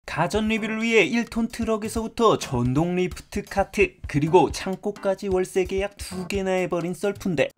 가전 리뷰를 위해 1톤 트럭에서부터 전동 리프트 카트 그리고 창고까지 월세 계약 2개나 해버린 썰푼데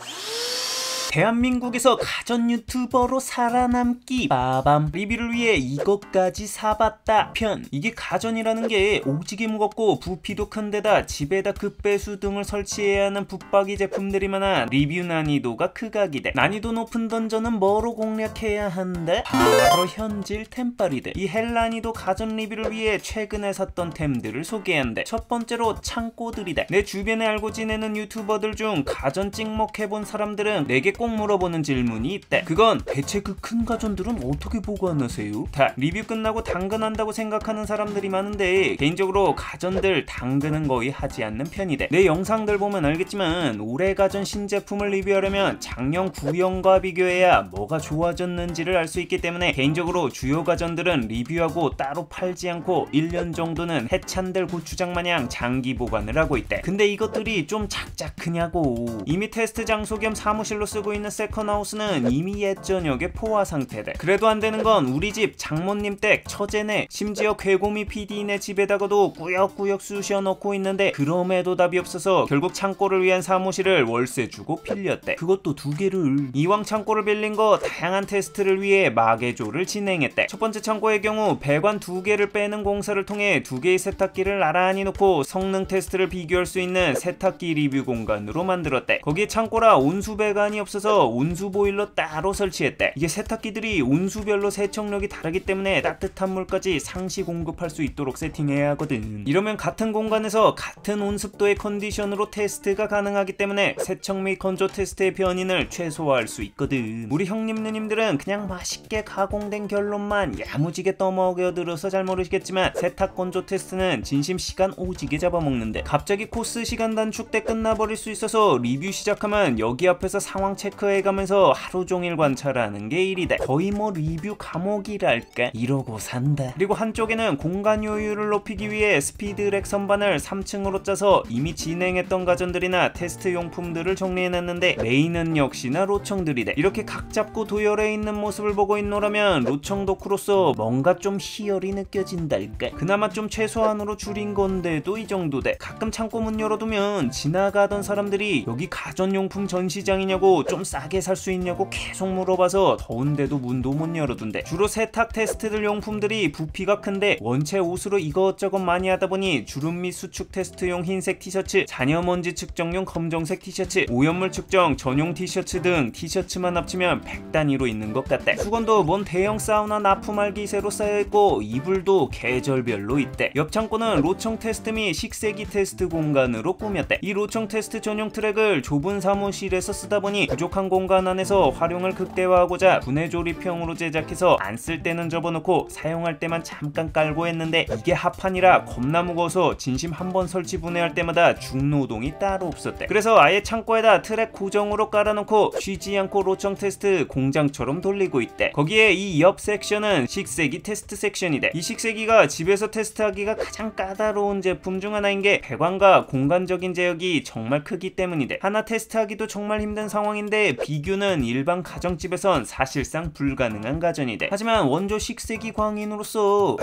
대한민국에서 가전 유튜버로 살아남기 빠밤 리뷰를 위해 이것까지 사봤다 편. 이게 가전이라는 게 오지게 무겁고 부피도 큰데다 집에다 급배수 등을 설치해야 하는 붙박이 제품들이 많아 리뷰 난이도가 크각이돼. 난이도 높은 던전은 뭐로 공략해야 한대? 바로 현질 템빨이돼. 이 헬난이도 가전 리뷰를 위해 최근에 샀던 템들을 소개한대. 첫 번째로 창고들이돼. 내 주변에 알고 지내는 유튜버들 중 가전 찍먹해본 사람들은 내게 꼭 물어보는 질문이 있대. 그건 대체 그 큰 가전들은 어떻게 보관하세요? 다 리뷰 끝나고 당근한다고 생각하는 사람들이 많은데 개인적으로 가전들 당근은 거의 하지 않는 편이대. 내 영상들 보면 알겠지만 올해 가전 신제품을 리뷰하려면 작년 구형과 비교해야 뭐가 좋아졌는지를 알 수 있기 때문에 개인적으로 주요 가전들은 리뷰하고 따로 팔지 않고 1년 정도는 해찬들 고추장 마냥 장기 보관을 하고 있대. 근데 이것들이 좀 작작 크냐고. 이미 테스트 장소 겸 사무실로 쓰고 있는 세컨하우스는 이미 옛 저녁에 포화 상태래. 그래도 안 되는 건 우리 집 장모님 댁 처제네, 심지어 괴고미 PD네 집에다가도 꾸역꾸역 쑤셔 넣고 있는데 그럼에도 답이 없어서 결국 창고를 위한 사무실을 월세 주고 빌렸대. 그것도 2개를. 이왕 창고를 빌린 거 다양한 테스트를 위해 마개조를 진행했대. 첫 번째 창고의 경우 배관 2개를 빼는 공사를 통해 2개의 세탁기를 나란히 놓고 성능 테스트를 비교할 수 있는 세탁기 리뷰 공간으로 만들었대. 거기에 창고라 온수 배관이 없어서 온수 보일러 따로 설치했대. 이게 세탁기들이 온수별로 세척력이 다르기 때문에 따뜻한 물까지 상시 공급할 수 있도록 세팅해야 하거든. 이러면 같은 공간에서 같은 온습도의 컨디션으로 테스트가 가능하기 때문에 세척 및 건조 테스트의 변인을 최소화할 수 있거든. 우리 형님 누님들은 그냥 맛있게 가공된 결론만 야무지게 떠먹여들어서 잘 모르시겠지만 세탁 건조 테스트는 진심 시간 오지게 잡아먹는데 갑자기 코스 시간 단축 때 끝나버릴 수 있어서 리뷰 시작하면 여기 앞에서 상황 체크해가면서 하루 종일 관찰하는 게 일이다. 거의 뭐 리뷰 감옥이랄까? 이러고 산다. 그리고 한쪽에는 공간 효율을 높이기 위해 스피드렉 선반을 3층으로 짜서 이미 진행했던 가전들이나 테스트 용품들을 정리해놨는데 메인은 역시나 로청들이다. 이렇게 각 잡고 도열해 있는 모습을 보고 있노라면 로청 덕후로서 뭔가 좀 희열이 느껴진달까? 그나마 좀 최소한으로 줄인 건데도 이 정도다. 가끔 창고 문 열어두면 지나가던 사람들이 여기 가전용품 전시장이냐고 좀 싸게 살 수 있냐고 계속 물어봐서 더운데도 문도 못 열어둔대. 주로 세탁 테스트들 용품들이 부피가 큰데 원체 옷으로 이것저것 많이 하다보니 주름 및 수축 테스트용 흰색 티셔츠, 잔여먼지 측정용 검정색 티셔츠, 오염물 측정 전용 티셔츠 등 티셔츠만 합치면 100단위로 있는 것 같대. 수건도 뭔 대형 사우나 납품할 기세로 쌓여있고 이불도 계절별로 있대. 옆 창고는 로청 테스트 및 식세기 테스트 공간으로 꾸몄대. 이 로청 테스트 전용 트랙을 좁은 사무실에서 쓰다보니 부족한 공간 안에서 활용을 극대화하고자 분해조립형으로 제작해서 안 쓸 때는 접어놓고 사용할 때만 잠깐 깔고 했는데 이게 합판이라 겁나 무거워서 진심 한번 설치 분해할 때마다 중노동이 따로 없었대. 그래서 아예 창고에다 트랙 고정으로 깔아놓고 쉬지 않고 로청 테스트 공장처럼 돌리고 있대. 거기에 이 옆 섹션은 식세기 테스트 섹션이대. 이 식세기가 집에서 테스트하기가 가장 까다로운 제품 중 하나인 게 배관과 공간적인 제약이 정말 크기 때문이대. 하나 테스트하기도 정말 힘든 상황인데 비교는 일반 가정집에선 사실상 불가능한 가전이대. 하지만 원조 식세기 광인으로서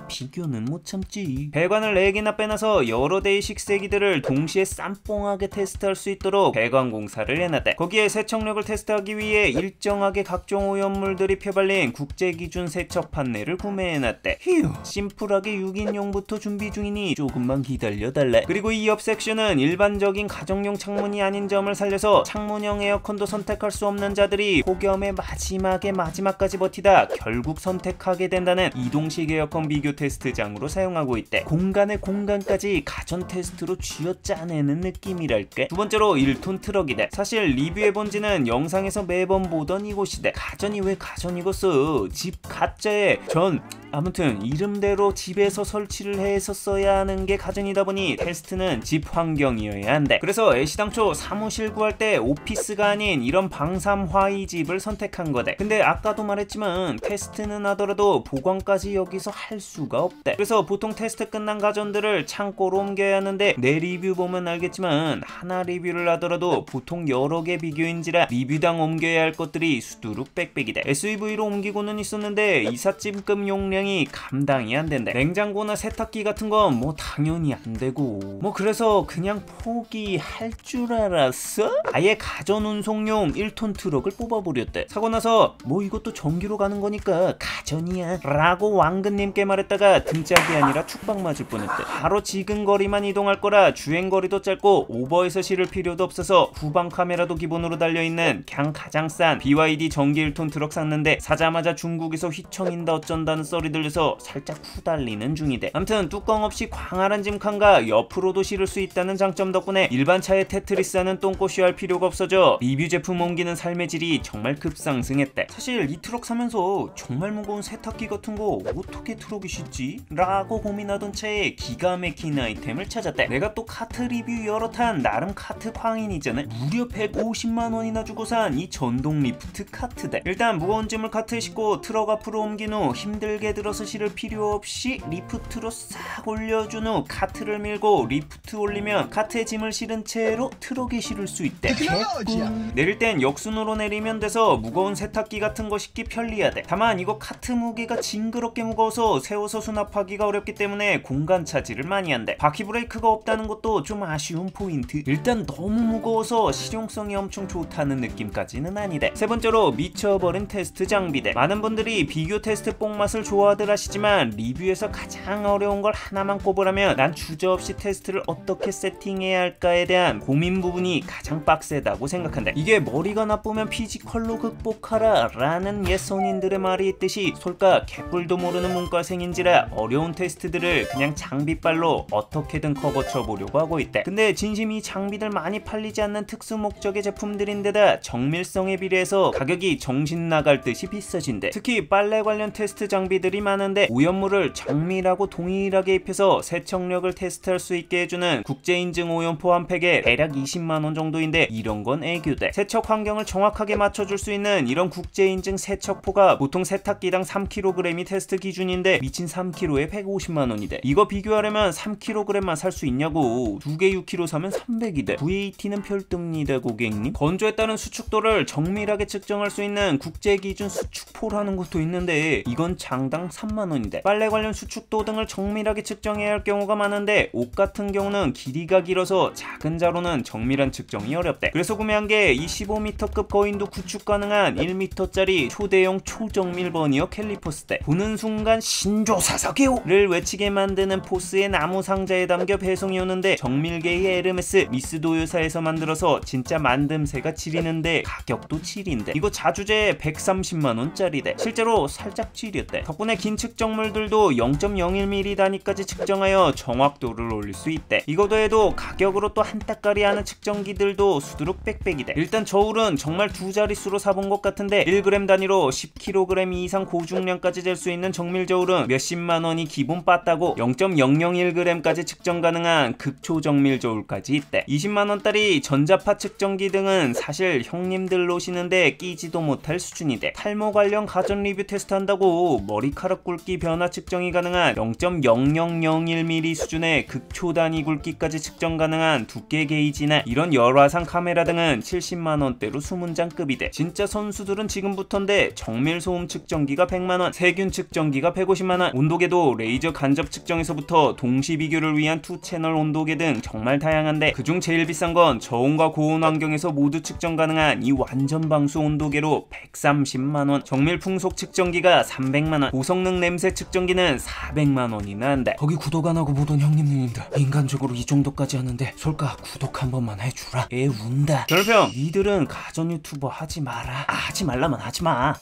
비교는 못 참지. 배관을 4개나 빼놔서 여러 대의 식세기들을 동시에 쌈뽕하게 테스트할 수 있도록 배관 공사를 해놨대. 거기에 세척력을 테스트하기 위해 일정하게 각종 오염물들이 펴발린 국제기준 세척 판넬을 구매해놨대. 휴, 심플하게 6인용부터 준비 중이니 조금만 기다려달래. 그리고 이 옆 섹션은 일반적인 가정용 창문이 아닌 점을 살려서 창문형 에어컨도 선택할 수 없는 자들이 폭염의 마지막까지 버티다 결국 선택하게 된다는 이동식 에어컨 비교 테스트장으로 사용하고 있대. 공간에 공간까지 가전 테스트로 쥐어짜내는 느낌이랄까? 두 번째로 1톤 트럭이대. 사실 리뷰해본지는 영상에서 매번 보던 이곳이대. 가전이 왜 가전이겠어? 집 가짜에 아무튼 이름대로 집에서 설치를 해서 써야 하는 게 가전이다 보니 테스트는 집 환경이어야 한대. 그래서 애시당초 사무실 구할 때 오피스가 아닌 이런 방삼화이 집을 선택한 거대. 근데 아까도 말했지만 테스트는 하더라도 보관까지 여기서 할 수가 수가 없대. 그래서 보통 테스트 끝난 가전들을 창고로 옮겨야 하는데 내 리뷰 보면 알겠지만 하나 리뷰를 하더라도 보통 여러 개 비교인지라 리뷰당 옮겨야 할 것들이 수두룩 빽빽이대. SUV로 옮기고는 있었는데 이삿짐급 용량이 감당이 안 된대. 냉장고나 세탁기 같은 건 뭐 당연히 안 되고 뭐 그래서 그냥 포기할 줄 알았어? 아예 가전 운송용 1톤 트럭을 뽑아버렸대. 사고 나서 뭐 이것도 전기로 가는 거니까 가전이야 라고 왕근님께 말했다가 등짝이 아니라 축박 맞을 뻔했대. 바로 지근거리만 이동할 거라 주행거리도 짧고 오버해서 실을 필요도 없어서 후방 카메라도 기본으로 달려있는 그냥 가장 싼 BYD 전기 1톤 트럭 샀는데 사자마자 중국에서 휘청인다 어쩐다는 썰이 들려서 살짝 후달리는 중이대. 암튼 뚜껑 없이 광활한 짐칸과 옆으로도 실을 수 있다는 장점 덕분에 일반 차의 테트리스하는 똥꼬쇼 할 필요가 없어져 리뷰 제품 옮기는 삶의 질이 정말 급상승했대. 사실 이 트럭 사면서 정말 무거운 세탁기 같은 거 어떻게 트럭이 싣지? 라고 고민하던 차에 기가 막힌 아이템을 찾았대. 내가 또 카트 리뷰 여러 탄 나름 카트 광인이잖아. 무려 150만원이나 주고 산 이 전동 리프트 카트대. 일단 무거운 짐을 카트에 싣고 트럭 앞으로 옮긴 후 힘들게 들어서 실을 필요 없이 리프트로 싹 올려준 후 카트를 밀고 리프트 올리면 카트에 짐을 실은 채로 트럭에 실을 수 있대. 내릴 땐 역순으로 내리면 돼서 무거운 세탁기 같은 거 싣기 편리하대. 다만 이거 카트 무게가 징그럽게 무거워서 세워서 수납하기가 어렵기 때문에 공간 차지를 많이 한대. 바퀴 브레이크가 없다는 것도 좀 아쉬운 포인트. 일단 너무 무거워서 실용성이 엄청 좋다는 느낌까지는 아니대. 세 번째로 미쳐버린 테스트 장비대. 많은 분들이 비교 테스트 뽕맛을 좋아들 하시지만 리뷰에서 가장 어려운 걸 하나만 꼽으라면 난 주저없이 테스트를 어떻게 세팅해야 할까에 대한 고민 부분이 가장 빡세다고 생각한대. 이게 머리가 나쁘면 피지컬로 극복하라 라는 옛 성인들의 말이 있듯이 솔까 개뿔도 모르는 문과생인지라 어려운 테스트들을 그냥 장비빨로 어떻게든 커버 쳐보려고 하고 있대. 근데 진심이 장비들 많이 팔리지 않는 특수 목적의 제품들인데다 정밀성에 비례해서 가격이 정신 나갈 듯이 비싸진대. 특히 빨래 관련 테스트 장비들이 많은데 오염물을 정밀하고 동일하게 입혀서 세척력을 테스트할 수 있게 해주는 국제인증 오염포 한 팩에 대략 20만원 정도인데 이런 건 애교대. 세척 환경을 정확하게 맞춰줄 수 있는 이런 국제인증 세척포가 보통 세탁기당 3kg이 테스트 기준인데 미친 3kg에 150만원이대. 이거 비교하려면 3kg만 살 수 있냐고. 2개 6kg 사면 300이대. VAT는 별듭니다 고객님. 건조에 따른 수축도를 정밀하게 측정할 수 있는 국제기준 수축포라는 것도 있는데 이건 장당 3만원이대. 빨래 관련 수축도 등을 정밀하게 측정해야 할 경우가 많은데 옷 같은 경우는 길이가 길어서 작은 자로는 정밀한 측정이 어렵대. 그래서 구매한 게 이 15m급 거인도 구축 가능한 1m짜리 초대형 초정밀 버니어 캘리퍼스대. 보는 순간 신조사사게오를 외치게 만드는 포스의 나무 상자에 담겨 배송이 오는데 정밀계의 에르메스 미스도요사에서 만들어서 진짜 만듦새가 지리는데 가격도 지린데 이거 자주제 130만원짜리대. 실제로 살짝 지렸대. 덕분에 긴 측정물들도 0.01mm 단위까지 측정하여 정확도를 올릴 수 있대. 이거 더해도 가격으로 또 한따까리 하는 측정기들도 수두룩 빽빽이대. 일단 저울은 정말 두 자릿수로 사본 것 같은데 1g 단위로 10kg 이상 고중량까지 잴 수 있는 정밀 저울은 몇십만원이 기본 빠따고 0.001g까지 측정 가능한 극초 정밀 저울까지 있대. 20만원짜리 전자파 측정기 등은 사실 형님들 놓으시는데 끼지도 못할 수준이대. 탈모 관련 가전 리뷰 테스트 한다고 머리카락 굵기 변화 측정이 가능한 0.0001mm 수준의 극초 단위 굵기까지 측정 가능한 두께 게이지나 이런 열화상 카메라 등은 70만원대로 수문장급이대. 진짜 선수들은 지금부터인데 정밀 소음 측정기가 100만원, 세균 측정기가 150만원, 온도계도 레이저 간접 측정에서부터 동시 비교를 위한 2채널 온도계 등 정말 다양한데 그중 제일 비싼 건 저온과 고온 환경에서 모두 측정 가능한 이 완전 방수 온도계로 130만원, 정밀 풍속 측정기가 300만원, 고성능 냄새 측정기는 400만원이나 한다. 거기 구독 안 하고 보던 형님들인데 인간적으로 이 정도까지 하는데 솔까 구독 한 번만 해주라. 애 운다. 별평, 니들은 가전 유튜버 하지 마라. 하지 말라면 하지 마.